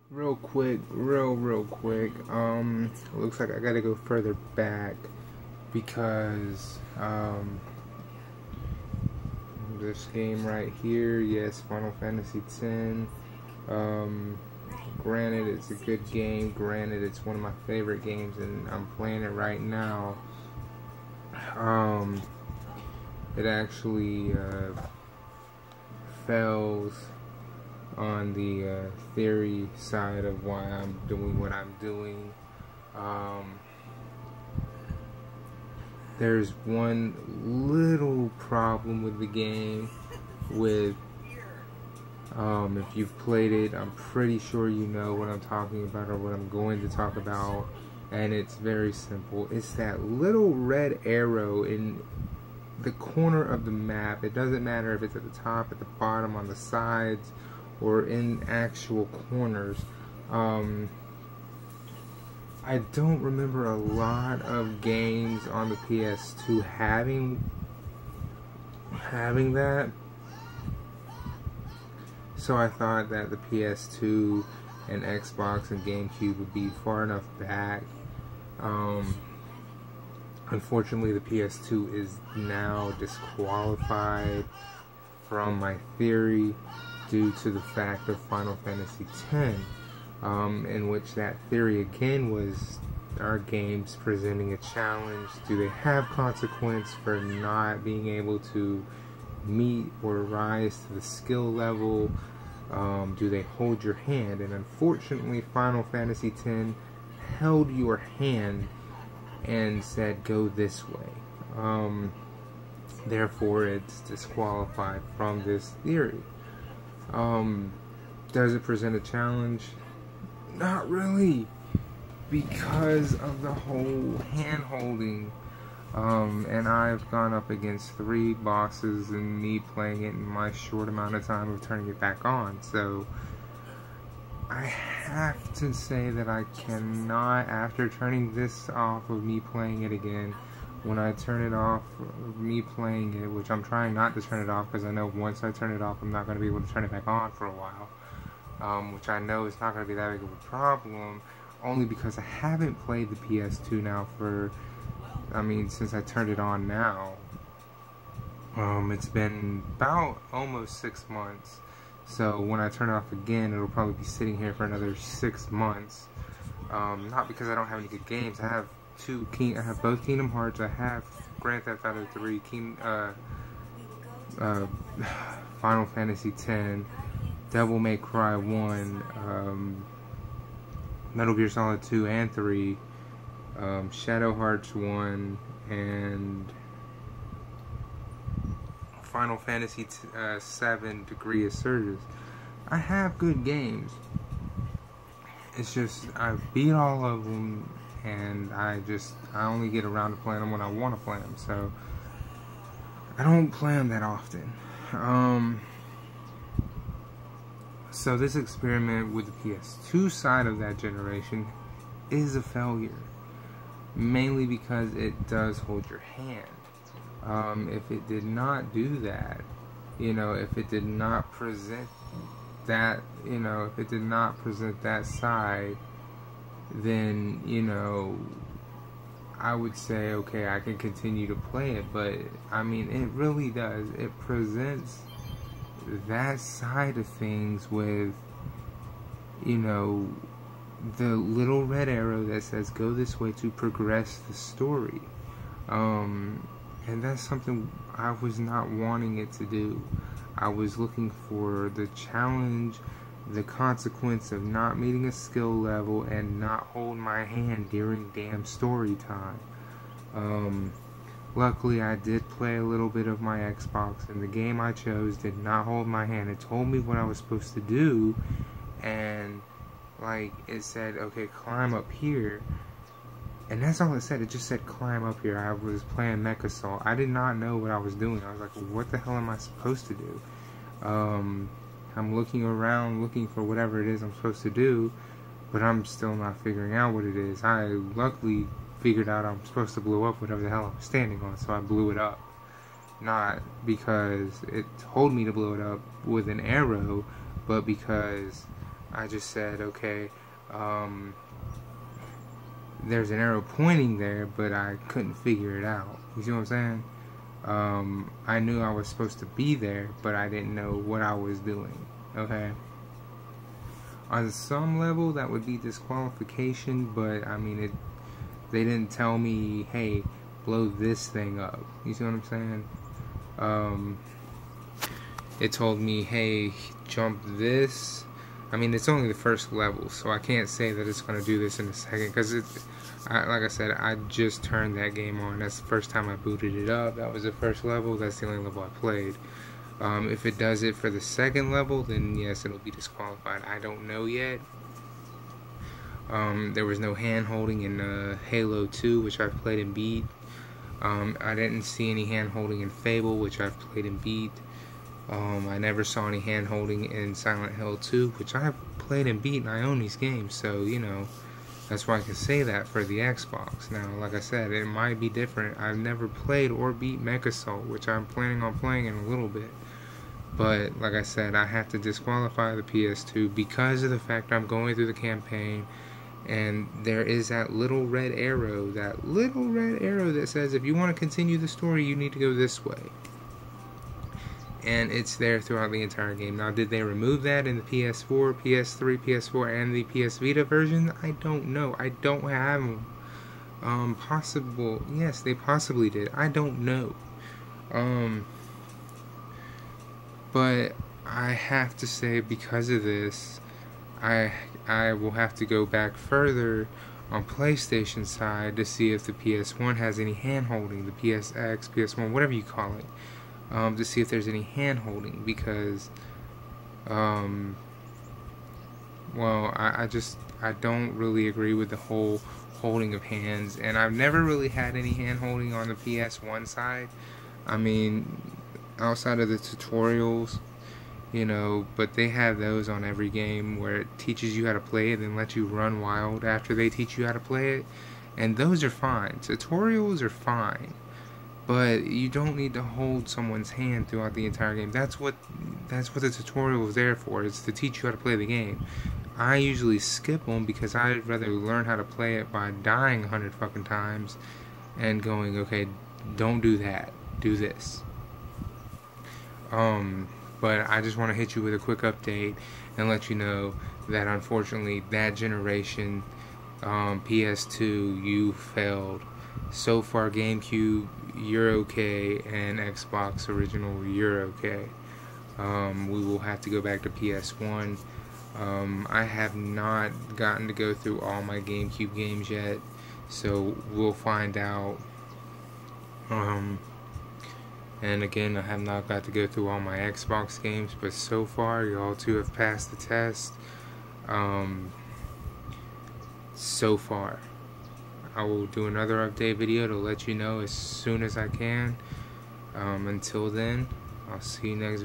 Real quick. Looks like I gotta go further back because this game right here, yes, Final Fantasy X. Granted, it's a good game. Granted, it's one of my favorite games, and I'm playing it right now. It actually fails on the theory side of why I'm doing what I'm doing. There's one little problem with the game with if you've played it, I'm pretty sure you know what I'm talking about or what I'm going to talk about, and it's very simple. It's that little red arrow in the corner of the map. It doesn't matter if it's at the top, at the bottom, on the sides, or in actual corners. I don't remember a lot of games on the PS2 having that. So I thought that the PS2 and Xbox and GameCube would be far enough back. Unfortunately, the PS2 is now disqualified from my theory due to the fact of Final Fantasy X, in which that theory again was, are games presenting a challenge? Do they have consequence for not being able to meet or rise to the skill level? Do they hold your hand? And unfortunately, Final Fantasy X held your hand and said go this way. Therefore, it's disqualified from this theory. Does it present a challenge? Not really, because of the whole hand holding. And I've gone up against 3 bosses and me playing it in my short amount of time of turning it back on. So I have to say that I cannot, after turning this off of me playing it again, when I turn it off of me playing it, which I'm trying not to turn it off because I know once I turn it off I'm not going to be able to turn it back on for a while, which I know is not going to be that big of a problem, only because I haven't played the PS2 now for, since I turned it on now. It's been about almost 6 months. So when I turn it off again, it'll probably be sitting here for another 6 months. Not because I don't have any good games. I have both Kingdom Hearts. I have Grand Theft Auto 3, Final Fantasy X, Devil May Cry 1, Metal Gear Solid 2 and 3, Shadow Hearts 1, and Final Fantasy 7 Degree of Surges. I have good games. It's just I beat all of them, and I only get around to playing them when I want to play them. So I don't play them that often. So this experiment with the PS2 side of that generation is a failure, mainly because it does hold your hand. If it did not do that, if it did not present that, if it did not present that side, then, I would say, okay, I can continue to play it, but, it really does. It presents that side of things with, the little red arrow that says go this way to progress the story. And that's something I was not wanting it to do. I was looking for the challenge, the consequence of not meeting a skill level and not hold my hand during damn story time. Luckily, I did play a little bit of my Xbox, and the game I chose did not hold my hand. It told me what I was supposed to do, and it said, okay, climb up here. And that's all it said. It just said climb up here. I was playing Mech Assault. I did not know what I was doing. I was like, what the hell am I supposed to do? I'm looking around, looking for whatever it is I'm supposed to do, but I'm still not figuring out what it is. I luckily figured out I'm supposed to blow up whatever the hell I'm standing on, so I blew it up. Not because it told me to blow it up with an arrow, but because I just said, okay, there's an arrow pointing there, but I couldn't figure it out. You see what I'm saying? I knew I was supposed to be there, but I didn't know what I was doing. Okay? On some level, that would be disqualification, but I mean, they didn't tell me, hey, blow this thing up. You see what I'm saying? It told me, hey, jump this. I mean, it's only the first level, so I can't say that it's going to do this in a second, because like I said, I just turned that game on. That's the first time I booted it up. That was the first level. That's the only level I played. If it does it for the second level, then yes, it'll be disqualified. I don't know yet. There was no hand holding in Halo 2, which I've played and beat. I didn't see any hand holding in Fable, which I've played and beat. I never saw any hand holding in Silent Hill 2, which I have played and beat, and I own these games, so you know, that's why I can say that for the Xbox. Now, like I said, it might be different. I've never played or beat Mech Assault, which I'm planning on playing in a little bit. But, like I said, I have to disqualify the PS2 because of the fact I'm going through the campaign, and there is that little red arrow that says if you want to continue the story, you need to go this way. And it's there throughout the entire game. Now, did they remove that in the PS4, PS3, PS4, and the PS Vita version? I don't know. I don't have them. Yes, they possibly did. I don't know. But I have to say, because of this, I will have to go back further on PlayStation side to see if the PS1 has any hand holding, the PSX, PS1, whatever you call it. To see if there's any hand holding, because well, I don't really agree with the whole holding of hands, and I've never really had any hand holding on the PS1 side. I mean, outside of the tutorials, you know, but they have those on every game where it teaches you how to play it and lets you run wild after they teach you how to play it, and those are fine. Tutorials are fine, but you don't need to hold someone's hand throughout the entire game. That's what the tutorial is there for. It's to teach you how to play the game. I usually skip them because I'd rather learn how to play it by dying 100 fucking times and going, okay, don't do that, do this. But I just want to hit you with a quick update and let you know that unfortunately that generation, PS2, you failed. So far, GameCube, you're okay, and Xbox original, you're okay. We will have to go back to PS1. I have not gotten to go through all my GameCube games yet, so we'll find out. And again, I have not got to go through all my Xbox games, but so far, y'all two have passed the test. So far. I will do another update video to let you know as soon as I can. Until then, I'll see you next video.